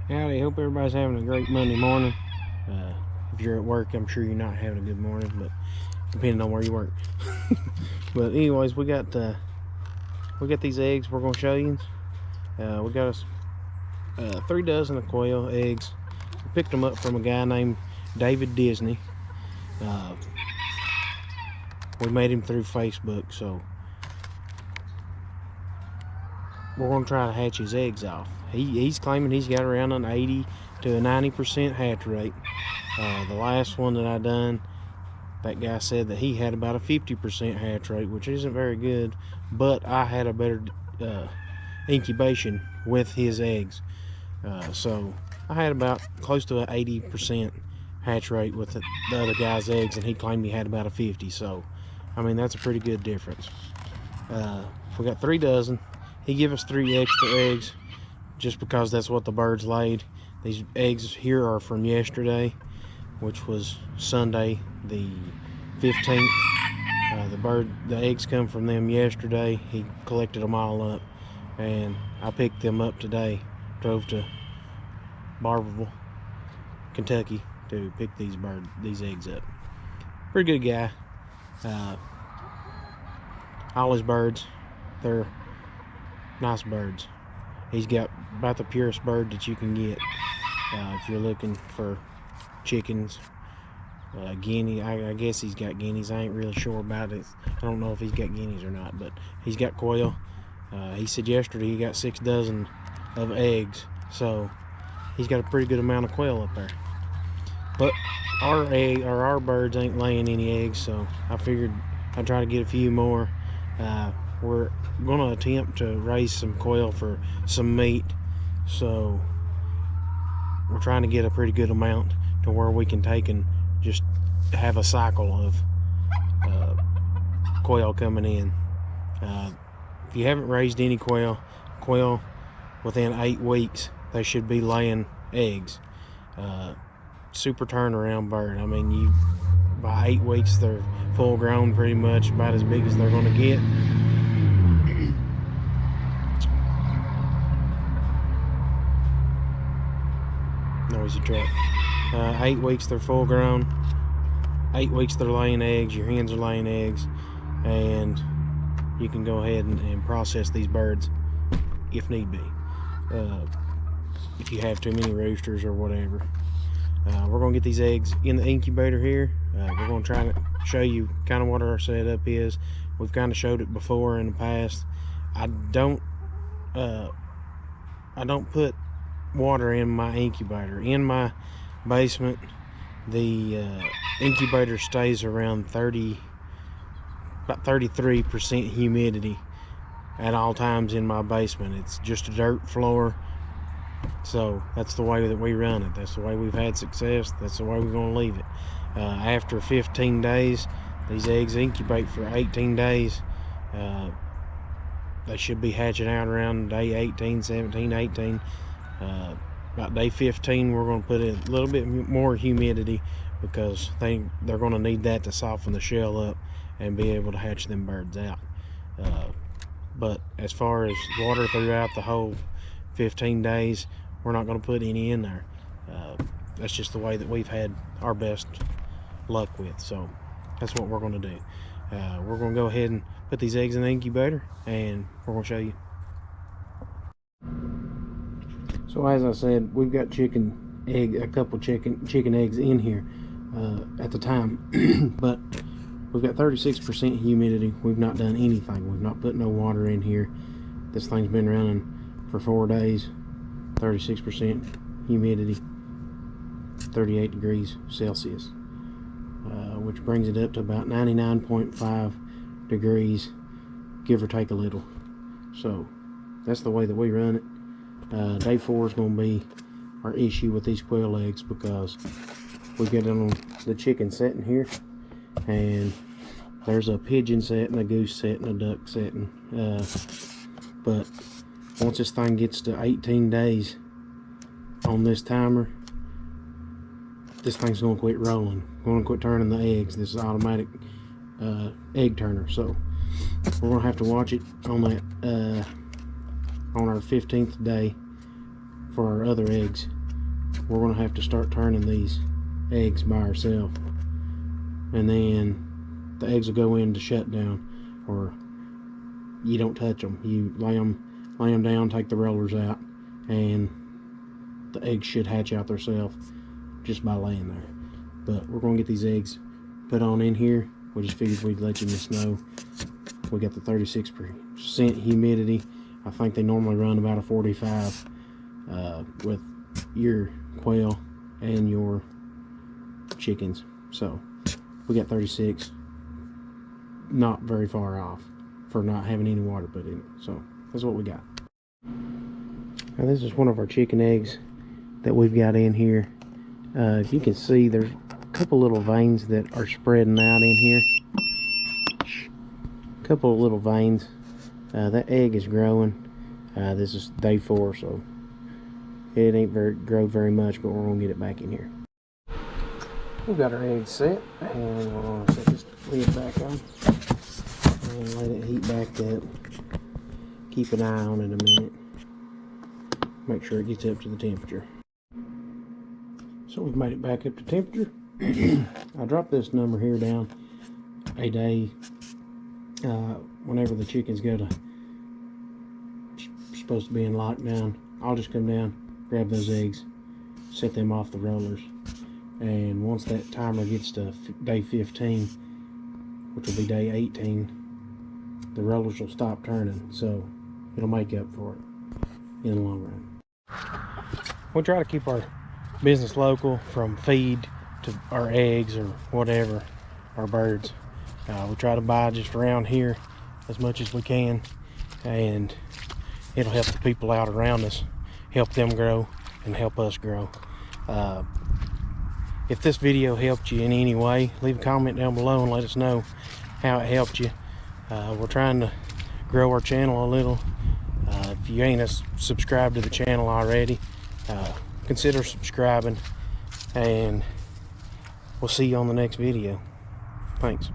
Howdy, hope everybody's having a great Monday morning. If you're at work, I'm sure you're not having a good morning, but depending on where you work. But anyways, we got these eggs we're gonna show you. We got us 3 dozen of quail eggs. We picked them up from a guy named David Disney. We made him through Facebook, so we're gonna try to hatch his eggs off. He's claiming he's got around an 80 to a 90% hatch rate. The last one that I done, that guy said that he had about a 50% hatch rate, which isn't very good, but I had a better incubation with his eggs. So I had about close to an 80% hatch rate with the other guy's eggs, and he claimed he had about a 50. So I mean, that's a pretty good difference. We got 3 dozen. He gave us 3 extra eggs just because that's what the birds laid. These eggs here are from yesterday, which was Sunday the 15th. The eggs come from them yesterday. He collected them all up, and I picked them up today. Drove to Barberville, Kentucky to pick these eggs up. Pretty good guy. All his birds, they're nice birds. He's got about the purest bird that you can get if you're looking for chickens. Guinea, I guess he's got guineas. I ain't really sure about it. I don't know if he's got guineas or not, but he's got quail. He said yesterday he got 6 dozen of eggs, so he's got a pretty good amount of quail up there. But our birds ain't laying any eggs, so I figured I'd try to get a few more. We're gonna attempt to raise some quail for some meat, so we're trying to get a pretty good amount to where we can take and just have a cycle of quail coming in. If you haven't raised any quail within 8 weeks, they should be laying eggs. Super turnaround bird. I mean, by 8 weeks they're full grown, pretty much about as big as they're going to get. Noisy truck. 8 weeks they're full grown. 8 weeks they're laying eggs. Your hens are laying eggs, and you can go ahead and process these birds if need be. If you have too many roosters or whatever. We're gonna get these eggs in the incubator here. We're gonna try to show you kind of what our setup is. We've kind of showed it before in the past. I don't put water in my incubator. In my basement, the incubator stays around about 33% humidity at all times in my basement. It's just a dirt floor, so that's the way that we run it. That's the way we've had success. That's the way we're going to leave it. After 15 days, these eggs incubate for 18 days. They should be hatching out around day 18, 17, 18. About day 15, we're going to put in a little bit more humidity because they're going to need that to soften the shell up and be able to hatch them birds out. But as far as water throughout the whole 15 days, we're not going to put any in there. That's just the way that we've had our best luck with, so that's what we're going to do. We're going to go ahead and put these eggs in the incubator, and we're going to show you. So as I said, we've got a couple chicken eggs in here at the time, but we've got 36% humidity. We've not done anything. We've not put no water in here. This thing's been running for 4 days. 36% humidity, 38 degrees Celsius, which brings it up to about 99.5 degrees, give or take a little. So that's the way that we run it. Day 4 is going to be our issue with these quail eggs, because we get them on the chicken setting here, and there's a pigeon setting, a goose setting, a duck setting. But once this thing gets to 18 days on this timer, this thing's going to quit rolling, going to quit turning the eggs. This is automatic egg turner, so we're going to have to watch it on that on our 15th day for our other eggs we're going to have to start turning these eggs by ourselves, and then the eggs will go into shutdown, or you don't touch them. You lay them down, take the rollers out, and the eggs should hatch out themselves just by laying there. But we're going to get these eggs put on in here. We just figured we'd let you know. We got the 36% humidity. I think they normally run about a 45 with your quail and your chickens. So we got 36, not very far off for not having any water put in it. So that's what we got. Now this is one of our chicken eggs that we've got in here. If you can see, there's a couple little veins that are spreading out in here. A couple of little veins. That egg is growing. This is day 4, so it ain't grow very much, but we're gonna get it back in here. We've got our eggs set, and we're gonna set this lid back on and let it heat back up. Keep an eye on it a minute. Make sure it gets up to the temperature. So we've made it back up to temperature. I dropped this number here down a day whenever the chickens go to supposed to be in lockdown. I'll just come down, grab those eggs, set them off the rollers, and once that timer gets to day 15, which will be day 18, the rollers will stop turning, so it'll make up for it in the long run. We try to keep our business local, from feed to our eggs or whatever, our birds. We try to buy just around here as much as we can, and it'll help the people out around us, help them grow and help us grow. If this video helped you in any way, leave a comment down below and let us know how it helped you. We're trying to grow our channel a little. If you ain't subscribed to the channel already, consider subscribing, and we'll see you on the next video. Thanks.